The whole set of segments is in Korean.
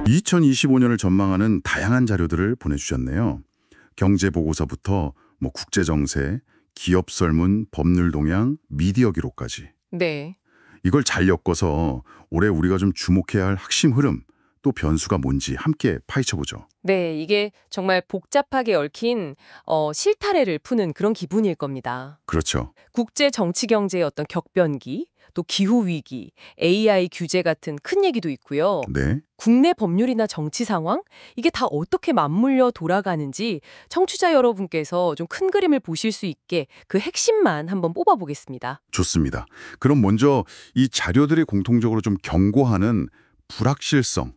2025년을 전망하는 다양한 자료들을 보내주셨네요. 경제보고서부터 국제정세, 기업 설문, 법률 동향, 미디어 기록까지. 네. 이걸 잘 엮어서 올해 우리가 좀 주목해야 할 핵심 흐름, 또 변수가 뭔지 함께 파헤쳐보죠. 네, 이게 정말 복잡하게 얽힌 실타래를 푸는 그런 기분일 겁니다. 그렇죠. 국제 정치 경제의 어떤 격변기, 또 기후 위기, AI 규제 같은 큰 얘기도 있고요. 네. 국내 법률이나 정치 상황, 이게 다 어떻게 맞물려 돌아가는지 청취자 여러분께서 좀 큰 그림을 보실 수 있게 그 핵심만 한번 뽑아보겠습니다. 좋습니다. 그럼 먼저 이 자료들이 공통적으로 좀 경고하는 불확실성,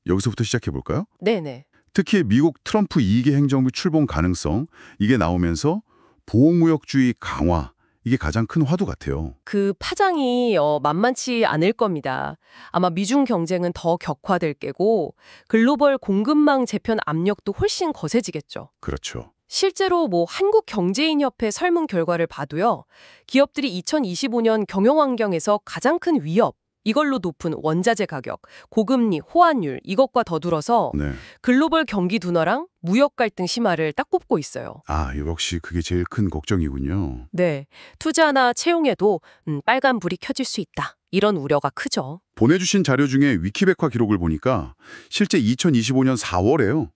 여기서부터 시작해 볼까요? 네네. 특히 미국 트럼프 2기 행정부 출범 가능성, 이게 나오면서 보호무역주의 강화, 이게 가장 큰 화두 같아요. 그 파장이 만만치 않을 겁니다. 아마 미중 경쟁은 더 격화될 게고 글로벌 공급망 재편 압력도 훨씬 거세지겠죠. 그렇죠. 실제로 한국경제인협회 설문 결과를 봐도요. 기업들이 2025년 경영 환경에서 가장 큰 위협, 이걸로 높은 원자재 가격, 고금리, 호환율 이것과 더불어서 네. 글로벌 경기 둔화랑 무역 갈등 심화를 딱 꼽고 있어요. 아, 역시 그게 제일 큰 걱정이군요. 네, 투자나 채용에도 빨간불이 켜질 수 있다. 이런 우려가 크죠. 보내주신 자료 중에 위키백과 기록을 보니까 실제 2025년 4월에요.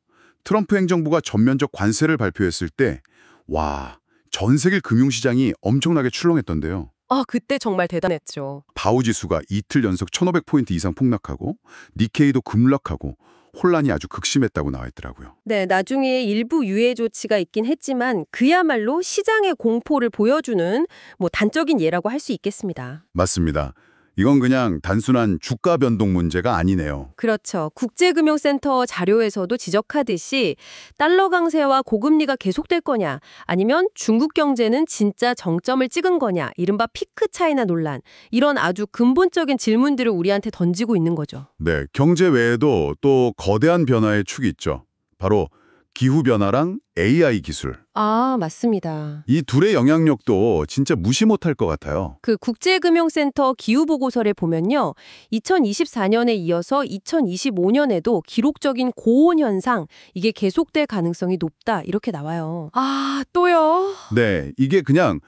트럼프 행정부가 전면적 관세를 발표했을 때 와, 전 세계 금융시장이 엄청나게 출렁했던데요. 아, 그때 정말 대단했죠. 다우지수가 이틀 연속 1,500포인트 이상 폭락하고 니케이도 급락하고 혼란이 아주 극심했다고 나와 있더라고요. 네, 나중에 일부 유예 조치가 있긴 했지만 그야말로 시장의 공포를 보여주는 단적인 예라고 할 수 있겠습니다. 맞습니다. 이건 그냥 단순한 주가 변동 문제가 아니네요. 그렇죠. 국제금융센터 자료에서도 지적하듯이 달러 강세와 고금리가 계속될 거냐 아니면 중국 경제는 진짜 정점을 찍은 거냐 이른바 피크 차이나 논란 이런 아주 근본적인 질문들을 우리한테 던지고 있는 거죠. 네, 경제 외에도 또 거대한 변화의 축이 있죠. 바로 기후변화랑 AI 기술. 아, 맞습니다. 이 둘의 영향력도 진짜 무시 못할 것 같아요. 그 국제금융센터 기후보고서를 보면요. 2024년에 이어서 2025년에도 기록적인 고온 현상, 이게 계속될 가능성이 높다 이렇게 나와요. 아, 또요? 네, 이게 그냥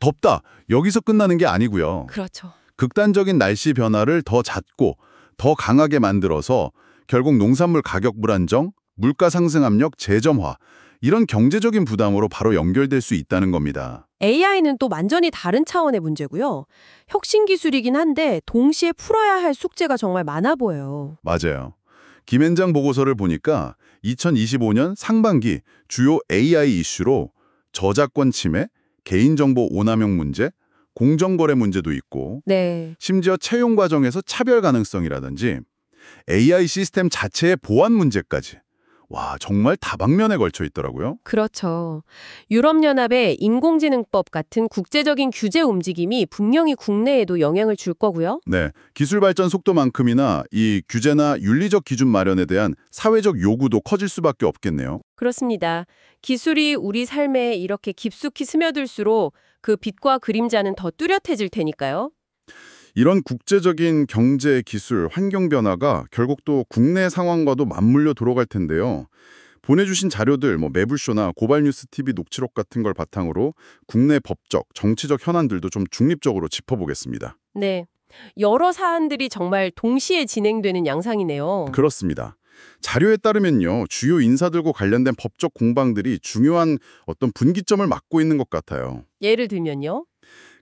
덥다 여기서 끝나는 게 아니고요. 그렇죠. 극단적인 날씨 변화를 더 잦고 더 강하게 만들어서 결국 농산물 가격 불안정, 물가 상승 압력, 재점화 이런 경제적인 부담으로 바로 연결될 수 있다는 겁니다. AI는 또 완전히 다른 차원의 문제고요. 혁신 기술이긴 한데 동시에 풀어야 할 숙제가 정말 많아 보여요. 맞아요. 김앤장 보고서를 보니까 2025년 상반기 주요 AI 이슈로 저작권 침해, 개인정보 오남용 문제, 공정거래 문제도 있고 네. 심지어 채용 과정에서 차별 가능성이라든지 AI 시스템 자체의 보안 문제까지 와, 정말 다방면에 걸쳐 있더라고요. 그렇죠. 유럽연합의 인공지능법 같은 국제적인 규제 움직임이 분명히 국내에도 영향을 줄 거고요. 네, 기술 발전 속도만큼이나 이 규제나 윤리적 기준 마련에 대한 사회적 요구도 커질 수밖에 없겠네요. 그렇습니다. 기술이 우리 삶에 이렇게 깊숙이 스며들수록 그 빛과 그림자는 더 뚜렷해질 테니까요. 이런 국제적인 경제, 기술, 환경 변화가 결국 또 국내 상황과도 맞물려 들어갈 텐데요. 보내주신 자료들, 매불쇼나 고발뉴스 TV 녹취록 같은 걸 바탕으로 국내 법적, 정치적 현안들도 좀 중립적으로 짚어보겠습니다. 네. 여러 사안들이 정말 동시에 진행되는 양상이네요. 그렇습니다. 자료에 따르면요, 주요 인사들과 관련된 법적 공방들이 중요한 어떤 분기점을 맞고 있는 것 같아요. 예를 들면요.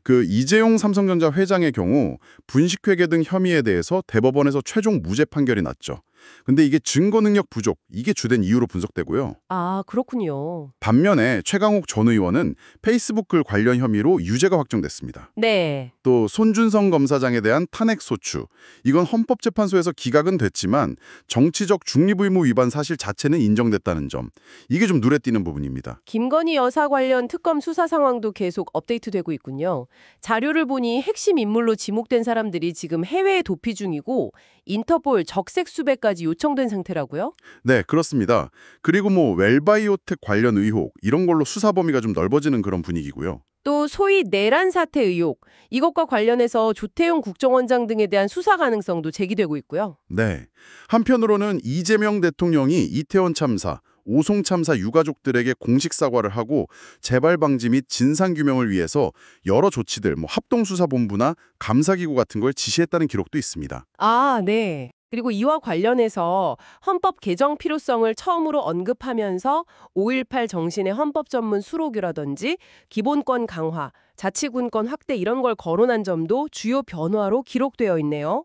그 이재용 삼성전자 회장의 경우 분식회계 등 혐의에 대해서 대법원에서 최종 무죄 판결이 났죠. 근데 이게 증거 능력 부족, 이게 주된 이유로 분석되고요. 아, 그렇군요. 반면에 최강욱 전 의원은 페이스북 글 관련 혐의로 유죄가 확정됐습니다. 네. 또 손준성 검사장에 대한 탄핵 소추, 이건 헌법재판소에서 기각은 됐지만 정치적 중립의무 위반 사실 자체는 인정됐다는 점, 이게 좀 눈에 띄는 부분입니다. 김건희 여사 관련 특검 수사 상황도 계속 업데이트되고 있군요. 자료를 보니 핵심 인물로 지목된 사람들이 지금 해외에 도피 중이고 인터폴 적색 수배까지 요청된 상태라고요? 네, 그렇습니다. 그리고 웰바이오텍 관련 의혹 이런 걸로 수사 범위가 좀 넓어지는 그런 분위기고요. 또 소위 내란 사태 의혹, 이것과 관련해서 조태용 국정원장 등에 대한 수사 가능성도 제기되고 있고요. 네. 한편으로는 이재명 대통령이 이태원 참사, 오송 참사 유가족들에게 공식 사과를 하고 재발 방지 및 진상 규명을 위해서 여러 조치들, 합동수사본부나 감사기구 같은 걸 지시했다는 기록도 있습니다. 아, 네. 그리고 이와 관련해서 헌법 개정 필요성을 처음으로 언급하면서 5.18 정신의 헌법 전문 수록이라든지 기본권 강화, 자치군권 확대 이런 걸 거론한 점도 주요 변화로 기록되어 있네요.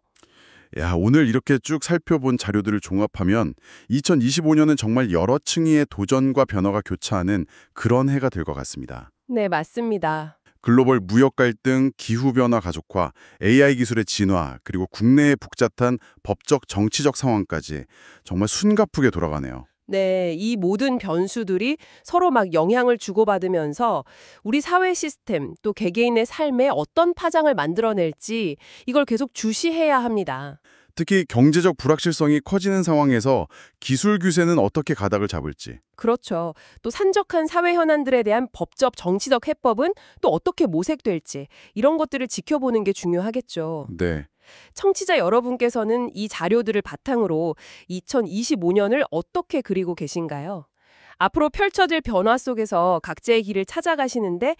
야, 오늘 이렇게 쭉 살펴본 자료들을 종합하면 2025년은 정말 여러 층위의 도전과 변화가 교차하는 그런 해가 될 것 같습니다. 네, 맞습니다. 글로벌 무역 갈등, 기후변화 가속화, AI 기술의 진화, 그리고 국내의 북잡한 법적, 정치적 상황까지 정말 숨가쁘게 돌아가네요. 네, 이 모든 변수들이 서로 막 영향을 주고받으면서 우리 사회 시스템 또 개개인의 삶에 어떤 파장을 만들어낼지 이걸 계속 주시해야 합니다. 특히 경제적 불확실성이 커지는 상황에서 기술 규제는 어떻게 가닥을 잡을지. 그렇죠. 또 산적한 사회 현안들에 대한 법적, 정치적 해법은 또 어떻게 모색될지 이런 것들을 지켜보는 게 중요하겠죠. 네. 청취자 여러분께서는 이 자료들을 바탕으로 2025년을 어떻게 그리고 계신가요? 앞으로 펼쳐질 변화 속에서 각자의 길을 찾아가시는데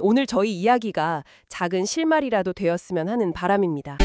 오늘 저희 이야기가 작은 실마리라도 되었으면 하는 바람입니다.